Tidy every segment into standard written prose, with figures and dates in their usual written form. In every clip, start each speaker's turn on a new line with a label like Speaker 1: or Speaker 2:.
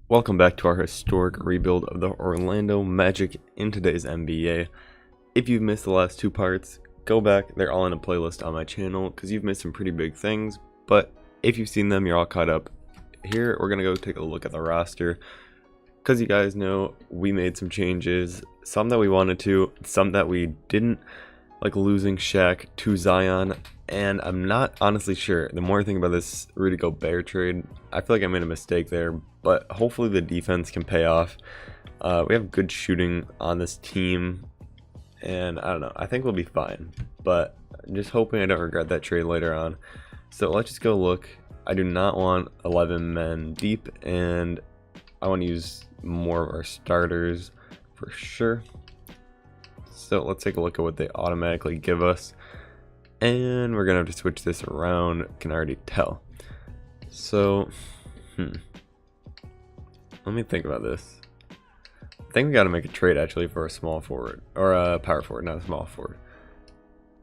Speaker 1: Welcome back to our historic rebuild of the Orlando Magic in today's NBA. If you've missed the last two parts, go back, they're all in a playlist on my channel because you've missed some pretty big things, but if you've seen them, you're all caught up. Here, we're going to go take a look at the roster because you guys know we made some changes, some that we wanted to, some that we didn't, like losing Shaq to Zion, and I'm not honestly sure. The more I think about this Rudy Gobert trade, I feel like I made a mistake there, but hopefully the defense can pay off. We have good shooting on this team, and I don't know, I think we'll be fine, but I'm just hoping I don't regret that trade later on. So let's just go look. I do not want 11 men deep, and I want to use more of our starters for sure. So let's take a look at what they automatically give us, and we're gonna have to switch this around, can already tell. So let me think about this. I think we got to make a trade actually for a small forward, or a power forward, not a small forward.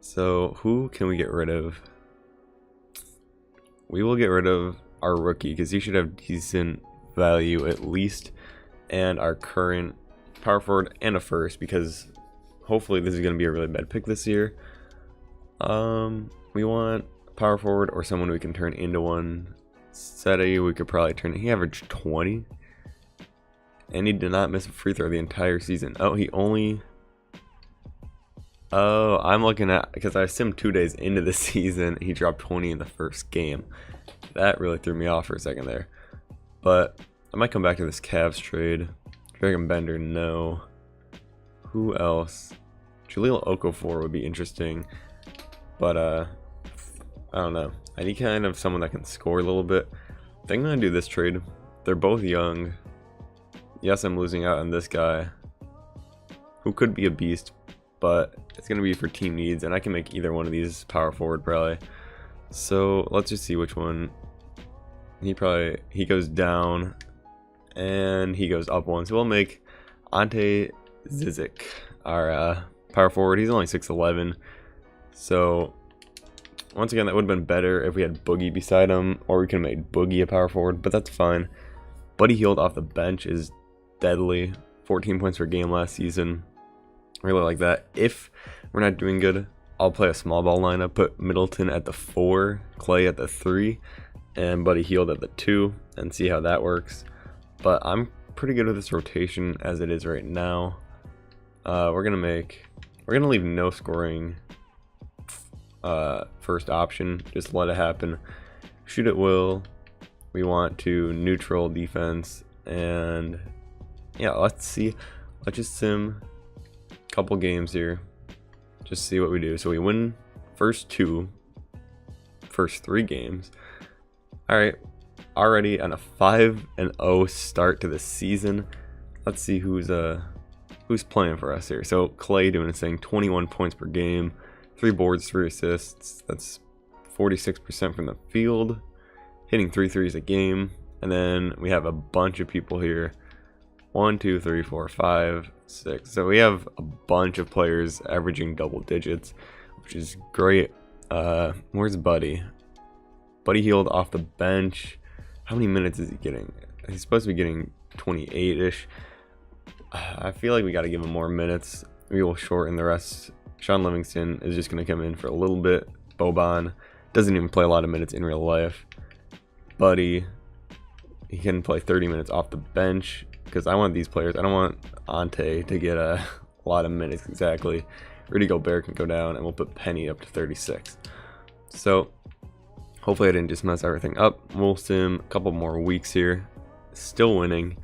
Speaker 1: So who can we get rid of? We will get rid of our rookie because he should have decent value at least, and our current power forward and a first, because hopefully this is going to be a really bad pick this year. We want power forward or someone we can turn into one. Seti, we could probably turn. He averaged 20. And he did not miss a free throw the entire season. Oh, he only... Oh, I'm looking at... Because I assumed 2 days into the season, he dropped 20 in the first game. That really threw me off for a second there. But I might come back to this Cavs trade. Dragon Bender, no. Who else? Jahlil Okafor would be interesting. But, I don't know. I need kind of someone that can score a little bit. I think I'm going to do this trade. They're both young. Yes, I'm losing out on this guy, who could be a beast, but it's going to be for team needs, and I can make either one of these power forward probably. So let's just see which one. He goes down, and he goes up one. So we'll make Ante Zizic our power forward. He's only 6'11", so once again, that would have been better if we had Boogie beside him, or we could have made Boogie a power forward, but that's fine. Buddy Hield off the bench is deadly. 14 points per game last season. Really like that. If we're not doing good, I'll play a small ball lineup, put Middleton at the 4, Clay at the 3, and Buddy Hield at the 2, and see how that works. But I'm pretty good with this rotation as it is right now. We're gonna leave no scoring first option. Just let it happen. Shoot at will. We want to neutral defense, and yeah, let's see. Let's just sim a couple games here, just see what we do. So we win first 3 games. All right, already on a 5-0 start to the season. Let's see who's playing for us here. So Clay doing his thing, 21 points per game, 3 boards, 3 assists. That's 46% from the field. Hitting 3 threes a game, and then we have a bunch of people here. 1, 2, 3, 4, 5, 6. So we have a bunch of players averaging double digits, which is great. Where's Buddy? Buddy Hield off the bench. How many minutes is he getting? He's supposed to be getting 28-ish. I feel like we got to give him more minutes. We will shorten the rest. Sean Livingston is just going to come in for a little bit. Boban doesn't even play a lot of minutes in real life. Buddy, he can play 30 minutes off the bench because I want these players. I don't want Ante to get a lot of minutes exactly. Rudy Gobert can go down, and we'll put Penny up to 36. So hopefully I didn't just mess everything up. We'll sim a couple more weeks here. Still winning.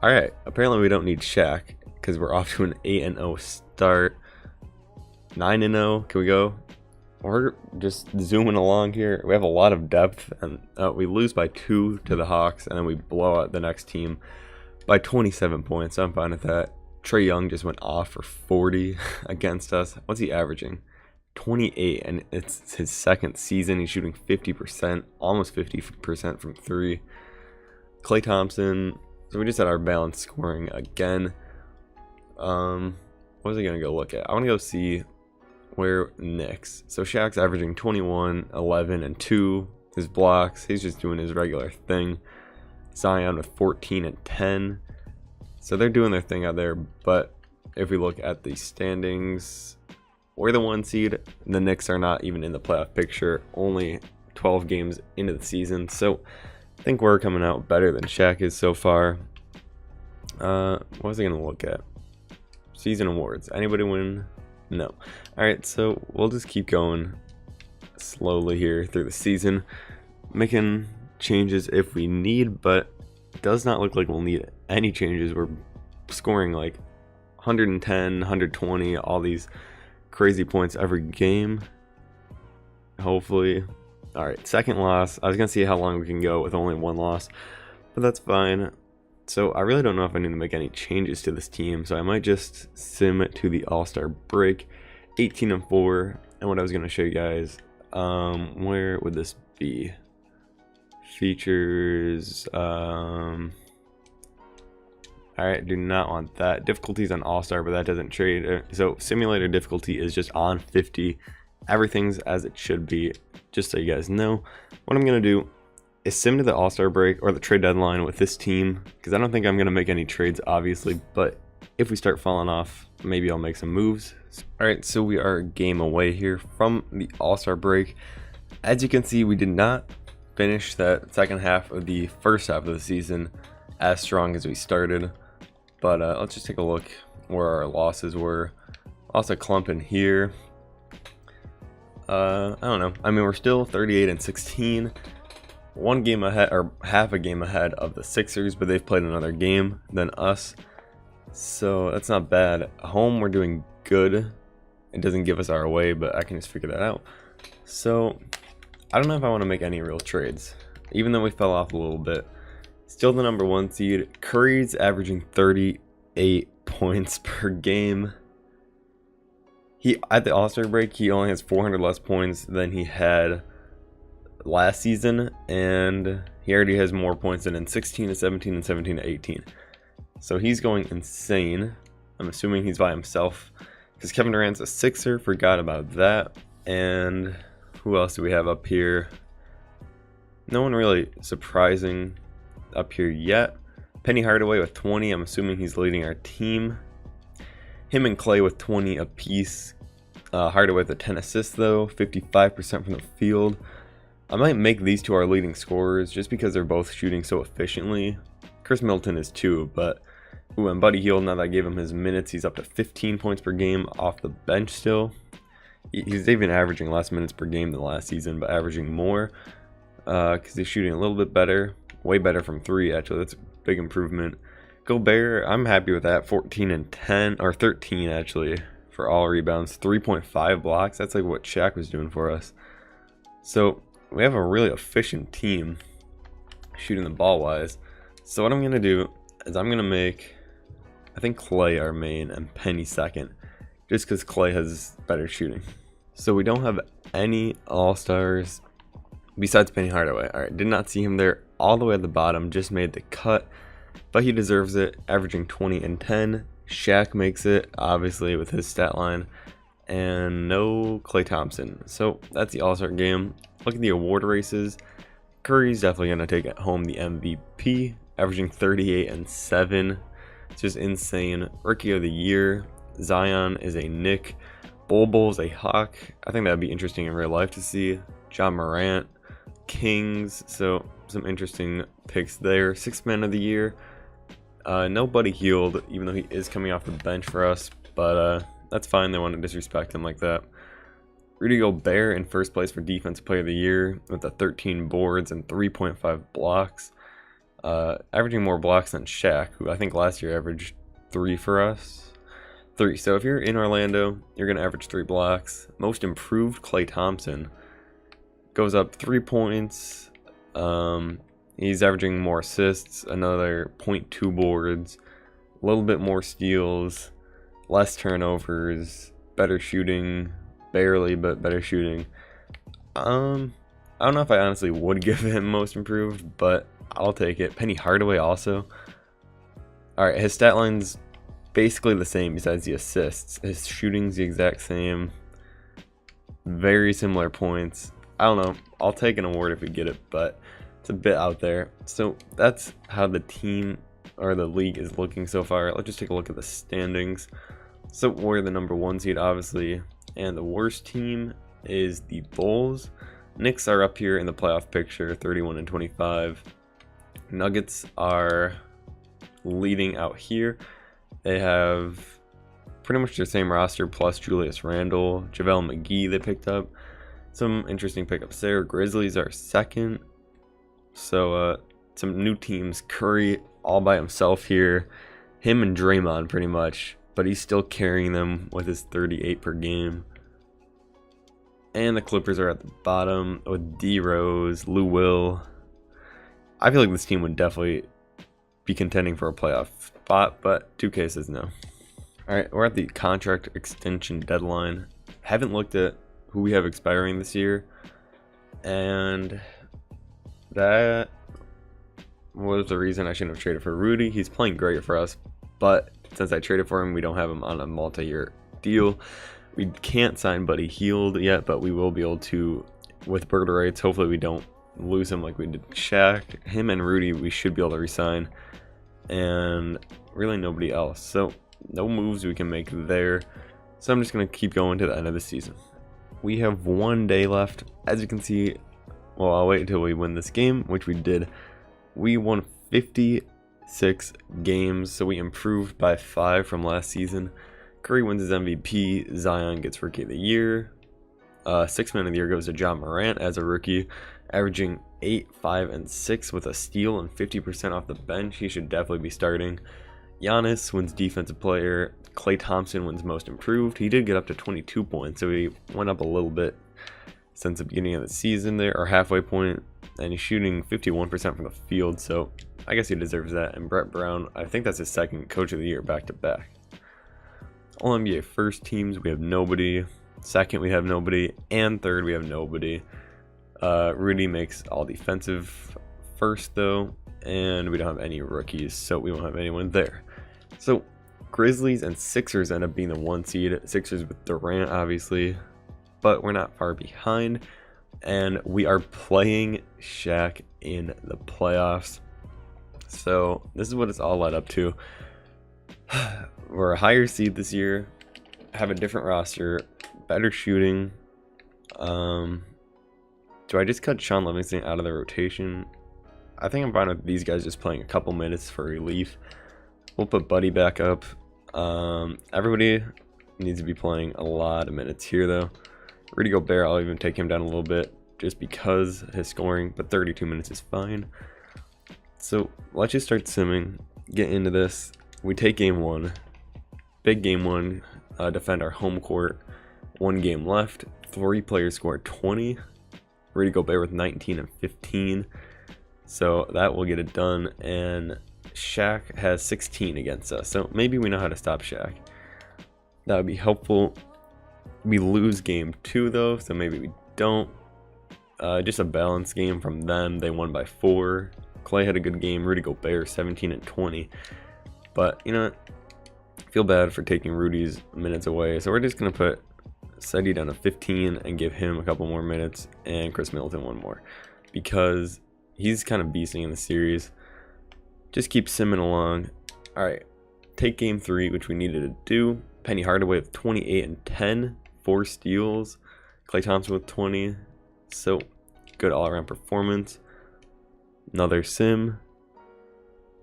Speaker 1: All right, apparently we don't need Shaq because we're off to an 8-0 start. 9-0, can we go? We're just zooming along here. We have a lot of depth, and we lose by 2 to the Hawks, and then we blow out the next team by 27 points. So I'm fine with that. Trae Young just went off for 40 against us. What's he averaging? 28, and it's his second season. He's shooting 50%, almost 50% from 3. Klay Thompson. So we just had our balanced scoring again. What was I gonna go look at? I want to go see where Knicks. So Shaq's averaging 21, 11, and 2. His blocks, he's just doing his regular thing. Zion with 14 and 10. So they're doing their thing out there. But if we look at the standings, we're the 1 seed. The Knicks are not even in the playoff picture, only 12 games into the season. So I think we're coming out better than Shaq is so far. What was I going to look at? Season awards. Anybody win? No. Alright, so we'll just keep going slowly here through the season, making changes if we need, but it does not look like we'll need any changes. We're scoring like 110, 120, all these crazy points every game. Hopefully. Alright, second loss. I was going to see how long we can go with only 1 loss, but that's fine. So I really don't know if I need to make any changes to this team, so I might just sim it to the All-Star break. 18 and 4, and what I was going to show you guys, where would this be? Features, alright, do not want that. Difficulties on All-Star, but that doesn't trade. So simulator difficulty is just on 50. Everything's as it should be, just so you guys know. What I'm going to do is sim to the All-Star break or the trade deadline with this team, because I don't think I'm going to make any trades, obviously, but if we start falling off, maybe I'll make some moves. Alright, so we are a game away here from the All-Star break. As you can see, we did not finish that second half of the first half of the season as strong as we started, but let's just take a look where our losses were. Lost a clump in here. I don't know. I mean, we're still 38 and 16. 1 game ahead, or half a game ahead of the Sixers, but they've played another game than us, so that's not bad. At home, we're doing good. It doesn't give us our way, but I can just figure that out. So I don't know if I want to make any real trades, even though we fell off a little bit. Still the number 1 seed. Curry's averaging 38 points per game. He at the All-Star break, he only has 400 less points than he had last season, and he already has more points than in 16 to 17 and 17 to 18. So he's going insane. I'm assuming he's by himself because Kevin Durant's a Sixer. Forgot about that. And who else do we have up here? No one really surprising up here yet. Penny Hardaway with 20. I'm assuming he's leading our team. Him and Clay with 20 apiece. Hardaway with a 10 assists though, 55% from the field. I might make these 2 our leading scorers just because they're both shooting so efficiently. Chris Middleton is 2, but and Buddy Hield, now that I gave him his minutes, he's up to 15 points per game off the bench still. He's even averaging less minutes per game than last season, but averaging more because he's shooting a little bit better, way better from 3 actually. That's a big improvement. Gobert, I'm happy with that. 14 and 10, or 13 actually, for all rebounds. 3.5 blocks. That's like what Shaq was doing for us. So we have a really efficient team shooting the ball wise. So what I'm going to do is I'm going to make, I think, Clay our main and Penny second, just because Clay has better shooting. So we don't have any All-Stars besides Penny Hardaway. Alright, did not see him there all the way at the bottom, just made the cut, but he deserves it, averaging 20 and 10. Shaq makes it, obviously, with his stat line, and no Klay Thompson. So that's the All-Star game. Look at the award races. Curry's definitely going to take home the MVP, averaging 38 and 7. It's just insane. Rookie of the Year, Zion is a Knick. Bulbul's a Hawk. I think that'd be interesting in real life to see. John Morant, Kings. So some interesting picks there. Sixth Man of the Year. No Buddy Hield, even though he is coming off the bench for us, but that's fine. They want to disrespect him like that. Rudy Gobert in first place for Defensive Player of the Year with the 13 boards and 3.5 blocks. Averaging more blocks than Shaq, who I think last year averaged 3 for us. 3. So if you're in Orlando, you're going to average 3 blocks. Most improved, Klay Thompson. Goes up 3 points. He's averaging more assists, another 0.2 boards, a little bit more steals, less turnovers, better shooting, barely, but better shooting. I don't know if I honestly would give him most improved, but I'll take it. Penny Hardaway also. Alright, his stat line's basically the same besides the assists. His shooting's the exact same. Very similar points. I don't know. I'll take an award if we get it, but It's a bit out there. So that's how the team or the league is looking so far. Let's just take a look at the standings. So we're the number 1 seed, obviously, and the worst team is the Bulls. Knicks are up here in the playoff picture, 31 and 25. Nuggets are leading out here. They have pretty much the same roster plus Julius Randle, JaVale McGee they picked up. Some interesting pickups there. Grizzlies are second. So some new teams. Curry all by himself here. Him and Draymond pretty much. But he's still carrying them with his 38 per game. And the Clippers are at the bottom with D Rose, Lou Will. I feel like this team would definitely be contending for a playoff spot, but 2K says no. Alright, we're at the contract extension deadline. Haven't looked at who we have expiring this year. And that was the reason I shouldn't have traded for Rudy. He's playing great for us, but since I traded for him, we don't have him on a multi-year deal. We can't sign Buddy Hield yet, but we will be able to with bird rights. Hopefully we don't lose him like we did Shaq. Him and Rudy we should be able to resign, and really nobody else. So no moves we can make there. So I'm just going to keep going to the end of the season. We have 1 day left. As you can see, well, I'll wait until we win this game, which we did. We won 56 games, so we improved by 5 from last season. Curry wins his MVP. Zion gets Rookie of the Year. 6th Man of the Year goes to John Morant as a rookie, averaging 8, 5, and 6 with a steal and 50% off the bench. He should definitely be starting. Giannis wins Defensive Player. Klay Thompson wins Most Improved. He did get up to 22 points, so he went up a little bit since the beginning of the season there, or halfway point, and he's shooting 51% from the field, so I guess he deserves that. And Brett Brown, I think that's his 2nd Coach of the Year back-to-back. All NBA first teams, we have nobody. 2nd, we have nobody. And 3rd, we have nobody. Rudy makes all defensive first, though, and we don't have any rookies, so we won't have anyone there. So Grizzlies and Sixers end up being the 1 seed. Sixers with Durant, obviously, but we're not far behind, and we are playing Shaq in the playoffs. So this is what it's all led up to. We're a higher seed this year, have a different roster, better shooting. Do I just cut Sean Livingston out of the rotation? I think I'm fine with these guys just playing a couple minutes for relief. We'll put Buddy back up. Everybody needs to be playing a lot of minutes here, though. Rudy Gobert, I'll even take him down a little bit just because his scoring, but 32 minutes is fine. So let's just start simming, get into this. We take game 1, big game 1, defend our home court. 1 game left, 3 players scored 20. Rudy Gobert with 19 and 15. So that will get it done, and Shaq has 16 against us, so maybe we know how to stop Shaq. That would be helpful. We lose game 2 though, so maybe we don't. Just a balanced game from them. They won by 4. Klay had a good game. Rudy Gobert 17 and 20. But you know what? I feel bad for taking Rudy's minutes away, so we're just gonna put Seti down to 15 and give him a couple more minutes, and Chris Middleton 1 more, because he's kind of beasting in the series. Just keep simming along. Alright, take game 3, which we needed to do. Penny Hardaway with 28 and 10, 4 steals. Klay Thompson with 20. So, good all-around performance. Another sim.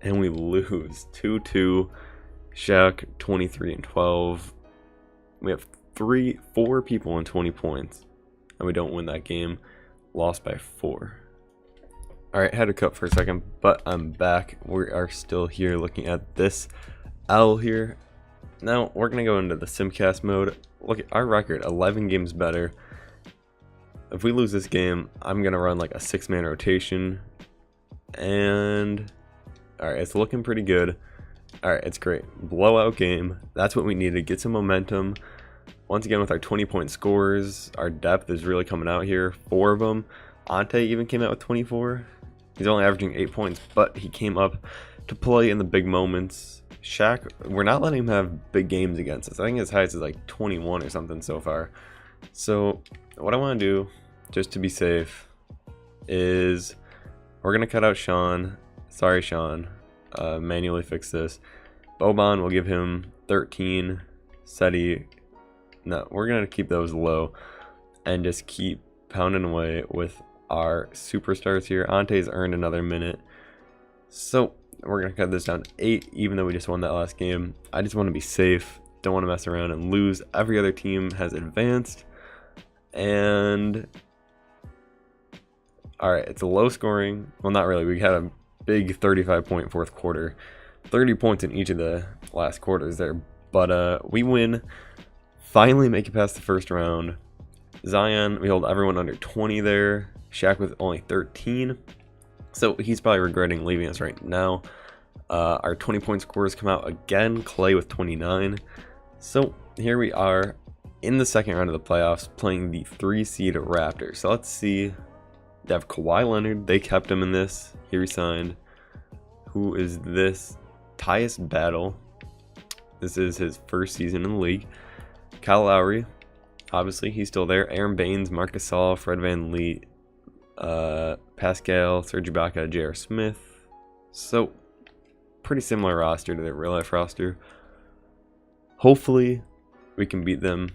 Speaker 1: And we lose 2-2. Shaq 23 and 12. We have 4 people in 20 points. And we don't win that game. Lost by 4. Alright, had to cut for a second, but I'm back. We are still here looking at this L here. Now, we're going to go into the Simcast mode. Look at our record, 11 games better. If we lose this game, I'm going to run like a 6-man rotation. And, alright, it's looking pretty good. Alright, it's great. Blowout game. That's what we need to get some momentum. Once again, with our 20-point scores, our depth is really coming out here. 4 of them. Ante even came out with 24. He's only averaging 8 points, but he came up to play in the big moments. Shaq, we're not letting him have big games against us. I think his highest is like 21 or something so far. So what I want to do, just to be safe, is We're going to cut out Sean. Sorry, Sean. Manually fix this. Boban, we'll give him 13. Seti, no, we're going to keep those low and just keep pounding away with our superstars here. Ante's earned another minute. So we're going to cut this down to 8, even though we just won that last game. I just want to be safe. Don't want to mess around and lose. Every other team has advanced. And alright, it's a low scoring. Well, not really. We had a big 35-point fourth quarter. 30 points in each of the last quarters there. But we win. Finally make it past the first round. Zion, we hold everyone under 20 there. Shaq with only 13. So he's probably regretting leaving us right now. Our 20-point scores come out again. Clay with 29. So here we are in the second round of the playoffs playing the 3-seed Raptors. So let's see. They have Kawhi Leonard. They kept him in this. He resigned. Who is this? Tyus Battle. This is his first season in the league. Kyle Lowry. Obviously, he's still there. Aaron Baines, Marc Gasol, Fred VanVleet, Pascal, Serge Ibaka, J.R. Smith. So, pretty similar roster to their real-life roster. Hopefully, we can beat them.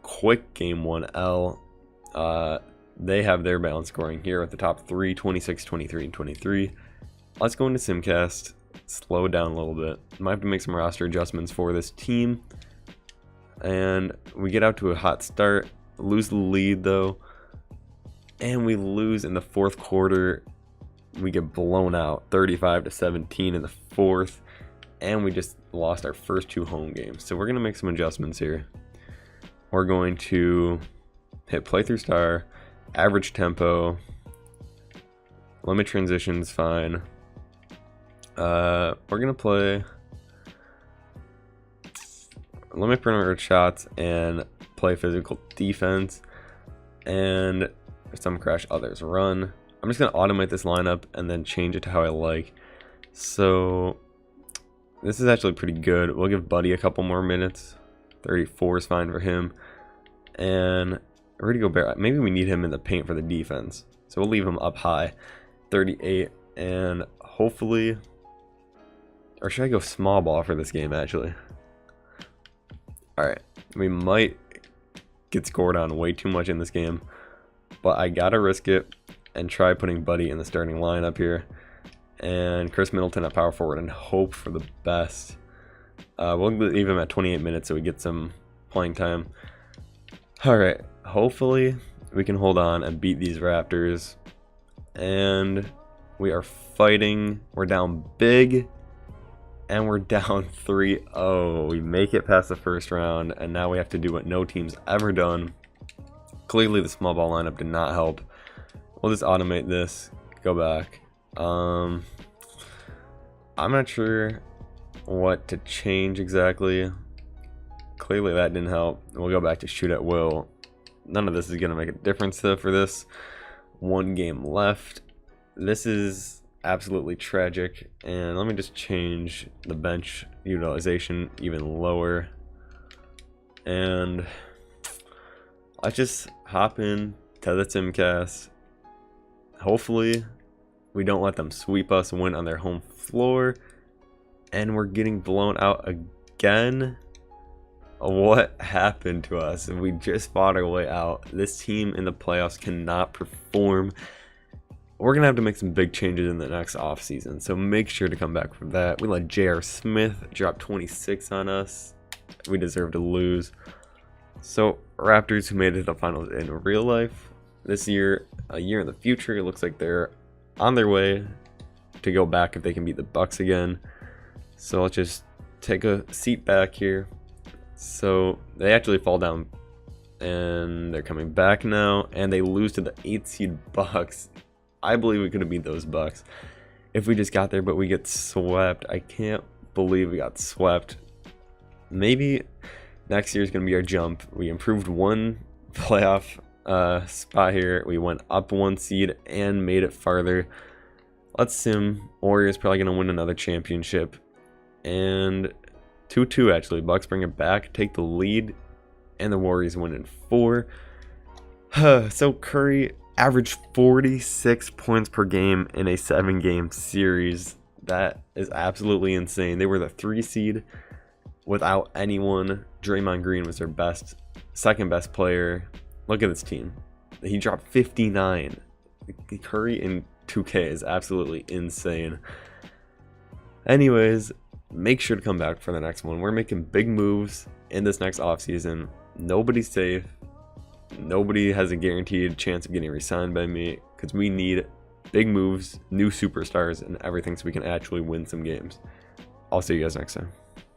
Speaker 1: Quick game 1L. They have their balance scoring here at the top 3, 26, 23, and 23. Let's go into Simcast. Slow it down a little bit. Might have to make some roster adjustments for this team. And we get out to a hot start. Lose the lead, though. And we lose in the fourth quarter. We get blown out 35-17 in the fourth. And we just lost our first 2 home games. So we're going to make some adjustments here. We're going to hit playthrough star, average tempo, limit transitions, fine. We're going to play limit perimeter shots and play physical defense. And some crash, others run. I'm just going to automate this lineup and then change it to how I like. So this is actually pretty good. We'll give Buddy a couple more minutes. 34 is fine for him. And Rudy Gobert, maybe we need him in the paint for the defense. So we'll leave him up high. 38. And hopefully, or should I go small ball for this game actually? Alright, we might get scored on way too much in this game. But I gotta risk it and try putting Buddy in the starting lineup here. And Chris Middleton at power forward and hope for the best. We'll leave him at 28 minutes so we get some playing time. Alright, hopefully we can hold on and beat these Raptors. And we are fighting. We're down big. And we're down 3-0. We make it past the first round. And now we have to do what no team's ever done. Clearly the small ball lineup did not help. We'll just automate this. Go back. I'm not sure what to change exactly. Clearly that didn't help. We'll go back to shoot at will. None of this is going to make a difference though for this. 1 game left. This is absolutely tragic. And let me just change the bench utilization even lower. And let's just hop in to the Simcast. Hopefully we don't let them sweep us and win on their home floor. And we're getting blown out again. What happened to us? We just fought our way out. This team in the playoffs cannot perform. We're going to have to make some big changes in the next offseason. So make sure to come back for that. We let J.R. Smith drop 26 on us. We deserve to lose. So Raptors, who made it to the finals in real life this year, a year in the future, it looks like they're on their way to go back if they can beat the Bucks again. So let's just take a seat back here. So they actually fall down and they're coming back now, and they lose to the 8th seed Bucks. I believe we could have beat those Bucks if we just got there, but we get swept. I can't believe we got swept. Maybe next year is going to be our jump. We improved 1 playoff spot here. We went up 1 seed and made it farther. Let's sim. Warriors probably going to win another championship. And 2-2 actually. Bucks bring it back, take the lead, and the Warriors win in 4. So Curry averaged 46 points per game in a 7-game series. That is absolutely insane. They were the 3 seed without anyone. Draymond Green was their second best player. Look at this team. He dropped 59. Curry in 2K is absolutely insane. Anyways, make sure to come back for the next one. We're making big moves in this next offseason. Nobody's safe. Nobody has a guaranteed chance of getting re-signed by me because we need big moves, new superstars, and everything so we can actually win some games. I'll see you guys next time.